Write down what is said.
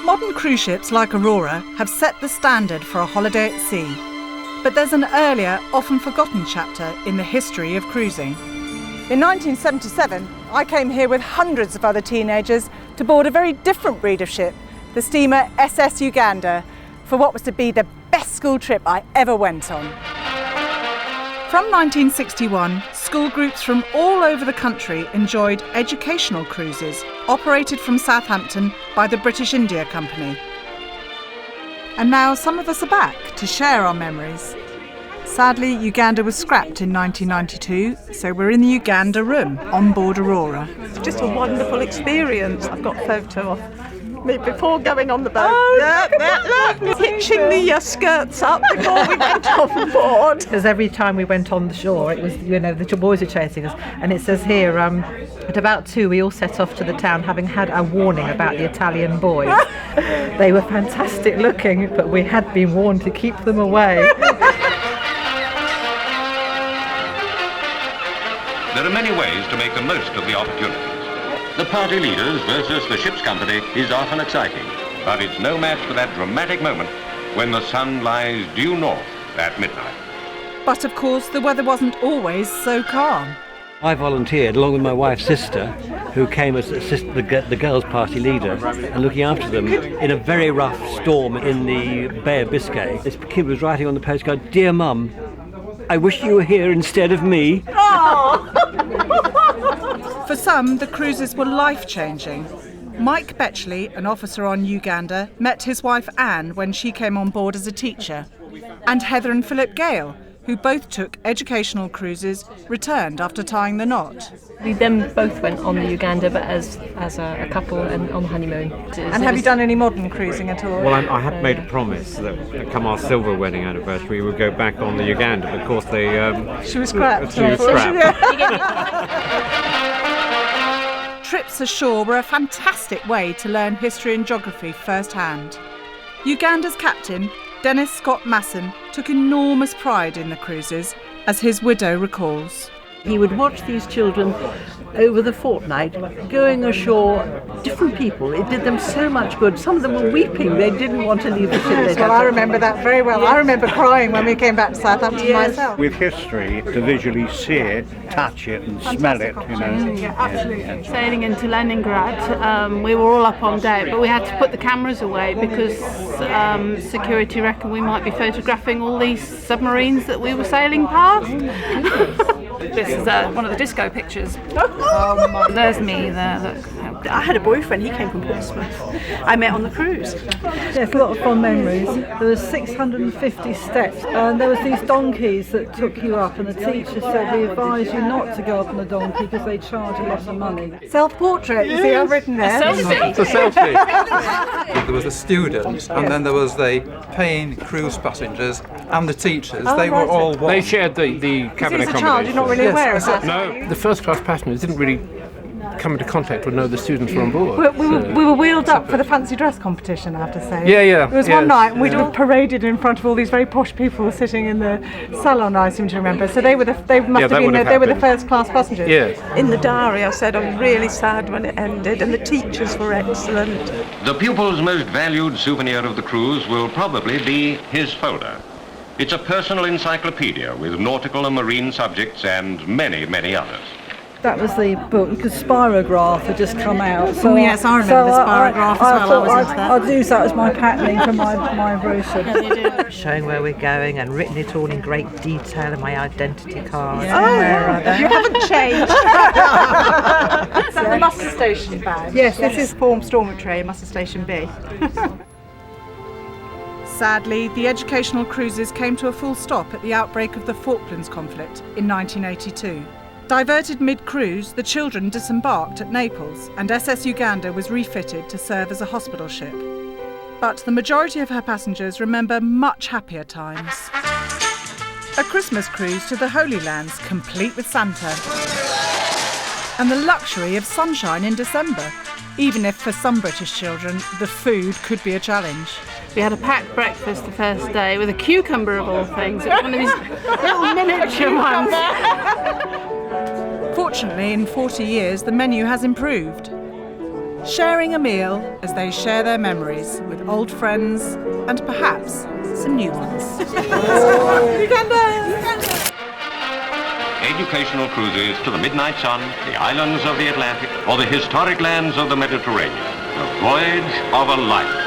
Modern cruise ships like Aurora have set the standard for a holiday at sea. But there's an earlier, often forgotten chapter in the history of cruising. In 1977, I came here with hundreds of other teenagers to board a very different breed of ship, the steamer SS Uganda, for what was to be the best school trip I ever went on. From 1961, school groups from all over the country enjoyed educational cruises operated from Southampton by the British India Company. And now some of us are back to share our memories. Sadly, Uganda was scrapped in 1992, so we're in the Uganda room on board Aurora. It's just a wonderful experience. I've got a photo of me before going on the boat. Look, hitching the skirts up before we went on board. Because every time we went on the shore, it was, the boys were chasing us. And it says here, at about 2, we all set off to the town, having had a warning about the Italian boys. They were fantastic looking, but we had been warned to keep them away. There are many ways to make the most of the opportunities. The party leaders versus the ship's company is often exciting, but it's no match for that dramatic moment when the sun lies due north at midnight. But of course, the weather wasn't always so calm. I volunteered along with my wife's sister, who came as the girls' party leader, and looking after them in a very rough storm in the Bay of Biscay. This kid was writing on the postcard, "Dear Mum, I wish you were here instead of me." For some, the cruises were life-changing. Mike Betchley, an officer on Uganda, met his wife Anne when she came on board as a teacher. And Heather and Philip Gale, who both took educational cruises, returned after tying the knot. We then both went on the Uganda, but as a couple and on honeymoon. And have you done any modern cruising at all? Well, I had made a promise that come our silver wedding anniversary, we would go back on the Uganda, but of course they... She was scrapped. Trips ashore were a fantastic way to learn history and geography firsthand. Uganda's captain, Dennis Scott Masson, took enormous pride in the cruises, as his widow recalls. He would watch these children over the fortnight going ashore, different people. It did them so much good. Some of them were weeping. They didn't want to leave the ship. Well, I remember that very well. Yes. I remember crying when we came back to Southampton myself. With history, to visually see it, touch it and smell it, Yeah, absolutely. Sailing into Leningrad, we were all up on deck, but we had to put the cameras away because security reckoned we might be photographing all these submarines that we were sailing past. This is one of the disco pictures. There's me there, look. I had a boyfriend, he came from Portsmouth. I met on the cruise. Yes, a lot of fond memories. There were 650 steps, and there was these donkeys that took you up, and the teacher said, we advise you not to go up on a donkey because they charge a lot of money. Self-portrait, you see, I've written there. It's a selfie. There was the students, and then there was the paying cruise passengers and the teachers. They were all one. They shared the cabin accommodation. You're not really aware of that. No, the first-class passengers didn't really come into contact with the students were on board. We were wheeled up for the fancy dress competition, I have to say. Yeah. There was one night and we'd all paraded in front of all these very posh people sitting in the salon, I seem to remember. So they were the first class passengers. Yeah. In the diary I said I was really sad when it ended, and the teachers were excellent. The pupil's most valued souvenir of the cruise will probably be his folder. It's a personal encyclopedia with nautical and marine subjects and many, many others. That was the book, because Spirograph had just come out. So yes, I remember Spirograph as well. I was into that. I'd use that as my patterning for my brochure. Showing where we're going and written it all in great detail in my identity card. Yeah. You haven't changed. Is that the muster station badge? Yes, this is Form Stormaway, Muster Station B. Sadly, the educational cruises came to a full stop at the outbreak of the Falklands conflict in 1982. Diverted mid-cruise, the children disembarked at Naples, and SS Uganda was refitted to serve as a hospital ship. But the majority of her passengers remember much happier times. A Christmas cruise to the Holy Lands, complete with Santa. And the luxury of sunshine in December, even if for some British children, the food could be a challenge. We had a packed breakfast the first day with a cucumber of all things. It was one of these little miniature ones. Fortunately, in 40 years, the menu has improved. sharing a meal as they share their memories with old friends and perhaps some new ones. Educational cruises to the Midnight Sun, the islands of the Atlantic, or the historic lands of the Mediterranean. The voyage of a life.